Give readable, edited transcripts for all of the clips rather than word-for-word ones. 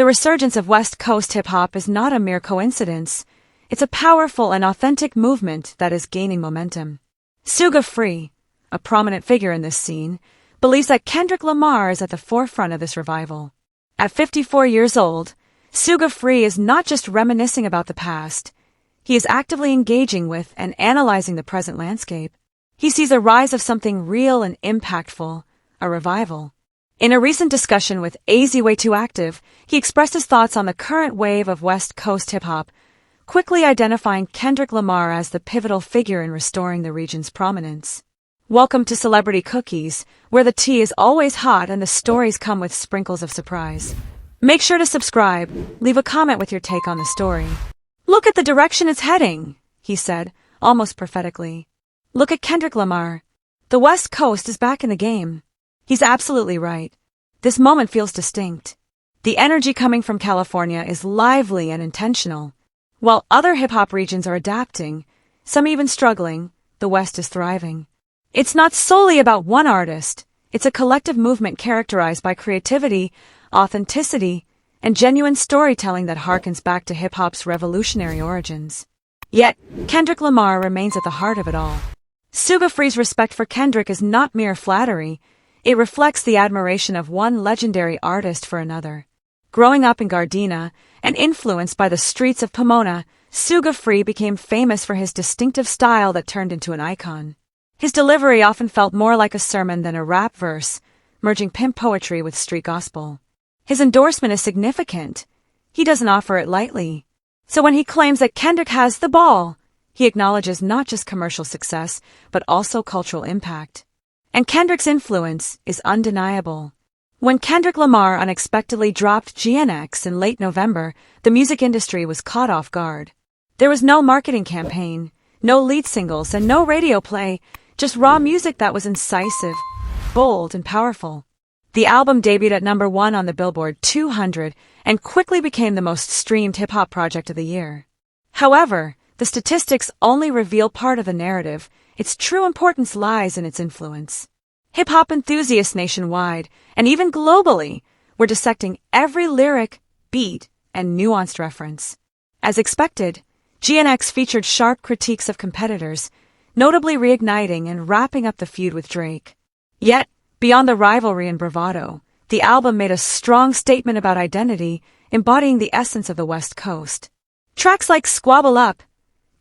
The resurgence of West Coast hip-hop is not a mere coincidence. It's a powerful and authentic movement that is gaining momentum. Suga Free, a prominent figure in this scene, believes that Kendrick Lamar is at the forefront of this revival. At 54 years old, Suga Free is not just reminiscing about the past. He is actively engaging with and analyzing the present landscape. He sees a rise of something real and impactful, a revival. In a recent discussion with AZ Way Too Active, he expressed his thoughts on the current wave of West Coast hip-hop, quickly identifying Kendrick Lamar as the pivotal figure in restoring the region's prominence. Welcome to Celebrity Cookies, where the tea is always hot and the stories come with sprinkles of surprise. Make sure to subscribe, leave a comment with your take on the story. Look at the direction it's heading, he said, almost prophetically. Look at Kendrick Lamar. The West Coast is back in the game. He's absolutely right. This moment feels distinct. The energy coming from California is lively and intentional. While other hip-hop regions are adapting, some even struggling, the West is thriving. It's not solely about one artist. It's a collective movement characterized by creativity, authenticity, and genuine storytelling that harkens back to hip-hop's revolutionary origins. Yet, Kendrick Lamar remains at the heart of it all. Suga Free's respect for Kendrick is not mere flattery. It reflects the admiration of one legendary artist for another. Growing up in Gardena and influenced by the streets of Pomona, Suga Free became famous for his distinctive style that turned into an icon. His delivery often felt more like a sermon than a rap verse, merging pimp poetry with street gospel. His endorsement is significant. He doesn't offer it lightly. So when he claims that Kendrick has the ball, he acknowledges not just commercial success, but also cultural impact. And Kendrick's influence is undeniable. When Kendrick Lamar unexpectedly dropped GNX in late November, the music industry was caught off guard. There was no marketing campaign, no lead singles, and no radio play, just raw music that was incisive, bold, and powerful. The album debuted at #1 on the Billboard 200 and quickly became the most streamed hip-hop project of the year. However, the statistics only reveal part of the narrative. Its true importance lies in its influence. Hip-hop enthusiasts nationwide, and even globally, were dissecting every lyric, beat, and nuanced reference. As expected, GNX featured sharp critiques of competitors, notably reigniting and wrapping up the feud with Drake. Yet, beyond the rivalry and bravado, the album made a strong statement about identity, embodying the essence of the West Coast. Tracks like Squabble Up,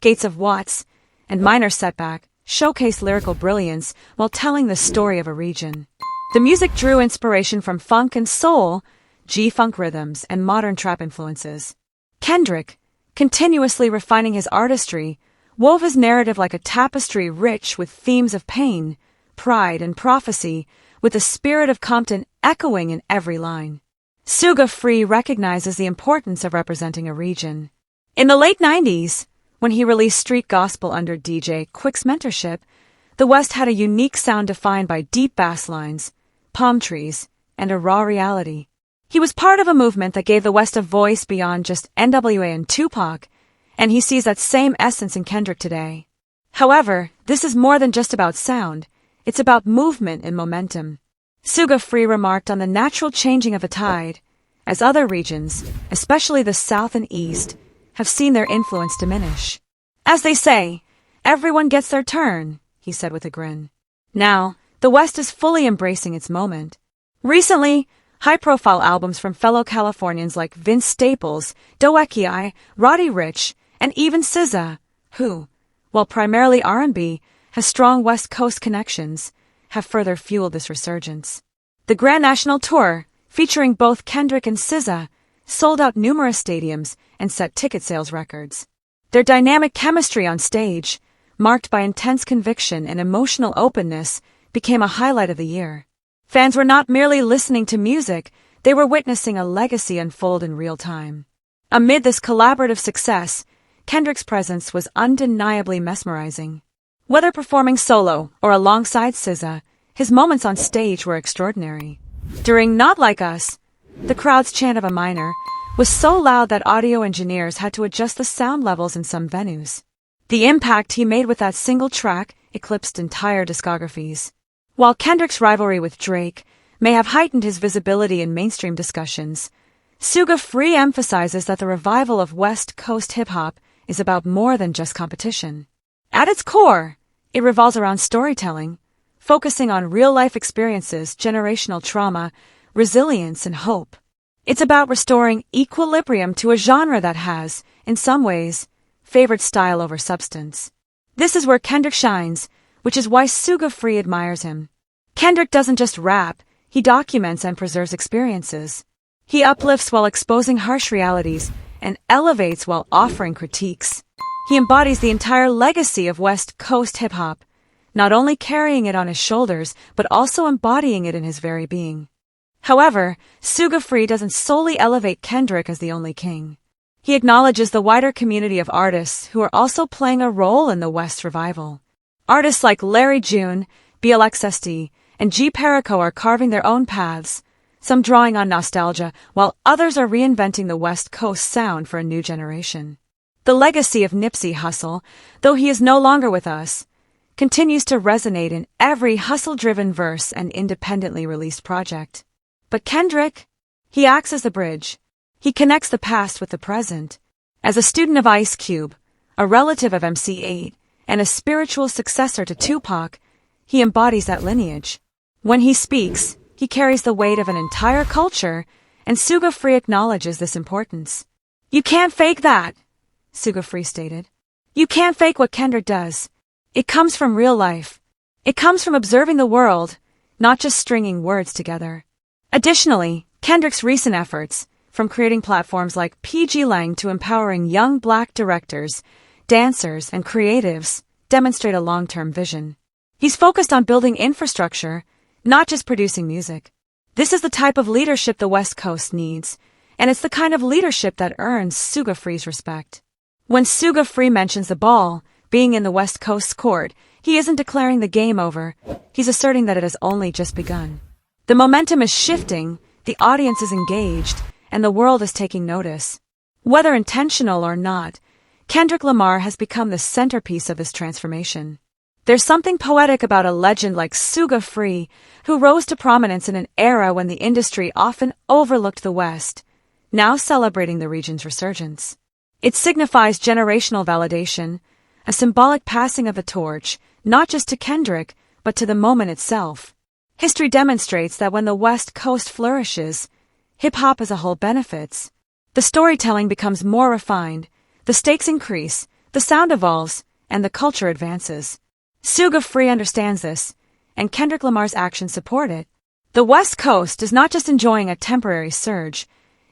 Gates of Watts, and Minor Setback showcase lyrical brilliance while telling the story of a region. The music drew inspiration from funk and soul, G-funk rhythms, and modern trap influences. Kendrick, continuously refining his artistry, wove his narrative like a tapestry rich with themes of pain, pride, and prophecy, with the spirit of Compton echoing in every line. Suga Free recognizes the importance of representing a region. In the late 90s, when he released street gospel under DJ Quick's mentorship, the West had a unique sound defined by deep bass lines, palm trees, and a raw reality. He was part of a movement that gave the West a voice beyond just NWA and Tupac, and he sees that same essence in Kendrick today. However, this is more than just about sound. It's about movement and momentum. Suga Free remarked on the natural changing of a tide, as other regions, especially the South and East, have seen their influence diminish. As they say, everyone gets their turn, he said with a grin. Now, the West is fully embracing its moment. Recently, high-profile albums from fellow Californians like Vince Staples, Doekiai, Roddy Ricch, and even SZA, who, while primarily R&B, has strong West Coast connections, have further fueled this resurgence. The Grand National Tour, featuring both Kendrick and SZA, sold out numerous stadiums and set ticket sales records. Their dynamic chemistry on stage, marked by intense conviction and emotional openness, became a highlight of the year. Fans were not merely listening to music, they were witnessing a legacy unfold in real time. Amid this collaborative success, Kendrick's presence was undeniably mesmerizing. Whether performing solo or alongside SZA, his moments on stage were extraordinary. During Not Like Us, the crowd's chant of a minor was so loud that audio engineers had to adjust the sound levels in some venues. The impact he made with that single track eclipsed entire discographies. While Kendrick's rivalry with Drake may have heightened his visibility in mainstream discussions, Suga Free emphasizes that the revival of West Coast hip-hop is about more than just competition. At its core, it revolves around storytelling, focusing on real-life experiences, generational trauma, resilience, and hope. It's about restoring equilibrium to a genre that has, in some ways, favored style over substance. This is where Kendrick shines, which is why Suga Free admires him. Kendrick doesn't just rap, he documents and preserves experiences. He uplifts while exposing harsh realities and elevates while offering critiques. He embodies the entire legacy of West Coast hip-hop, not only carrying it on his shoulders, but also embodying it in his very being. However, Suga Free doesn't solely elevate Kendrick as the only king. He acknowledges the wider community of artists who are also playing a role in the West revival. Artists like Larry June, BLXSD, and G Perico are carving their own paths, some drawing on nostalgia, while others are reinventing the West Coast sound for a new generation. The legacy of Nipsey Hussle, though he is no longer with us, continues to resonate in every hustle-driven verse and independently released project. But Kendrick, he acts as a bridge. He connects the past with the present. As a student of Ice Cube, a relative of MC Eiht, and a spiritual successor to Tupac, he embodies that lineage. When he speaks, he carries the weight of an entire culture, and Suga Free acknowledges this importance. "You can't fake that," Suga Free stated. "You can't fake what Kendrick does. It comes from real life. It comes from observing the world, not just stringing words together." Additionally, Kendrick's recent efforts, from creating platforms like PG Lang to empowering young Black directors, dancers, and creatives, demonstrate a long-term vision. He's focused on building infrastructure, not just producing music. This is the type of leadership the West Coast needs, and it's the kind of leadership that earns Suga Free's respect. When Suga Free mentions the ball being in the West Coast's court, he isn't declaring the game over, he's asserting that it has only just begun. The momentum is shifting, the audience is engaged, and the world is taking notice. Whether intentional or not, Kendrick Lamar has become the centerpiece of this transformation. There's something poetic about a legend like Suga Free, who rose to prominence in an era when the industry often overlooked the West, now celebrating the region's resurgence. It signifies generational validation, a symbolic passing of the torch, not just to Kendrick, but to the moment itself. History demonstrates that when the West Coast flourishes, hip-hop as a whole benefits. The storytelling becomes more refined, the stakes increase, the sound evolves, and the culture advances. Suga Free understands this, and Kendrick Lamar's actions support it. The West Coast is not just enjoying a temporary surge,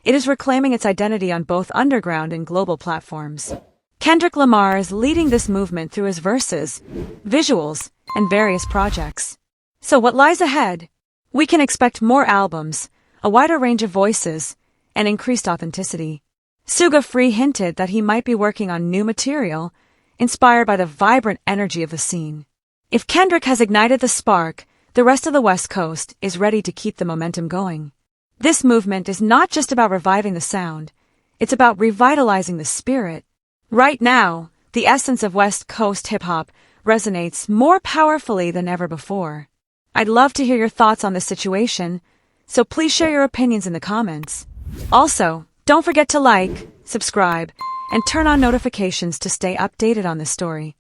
it is reclaiming its identity on both underground and global platforms. Kendrick Lamar is leading this movement through his verses, visuals, and various projects. So what lies ahead? We can expect more albums, a wider range of voices, and increased authenticity. Suga Free hinted that he might be working on new material, inspired by the vibrant energy of the scene. If Kendrick has ignited the spark, the rest of the West Coast is ready to keep the momentum going. This movement is not just about reviving the sound, it's about revitalizing the spirit. Right now, the essence of West Coast hip-hop resonates more powerfully than ever before. I'd love to hear your thoughts on this situation, so please share your opinions in the comments. Also, don't forget to like, subscribe, and turn on notifications to stay updated on this story.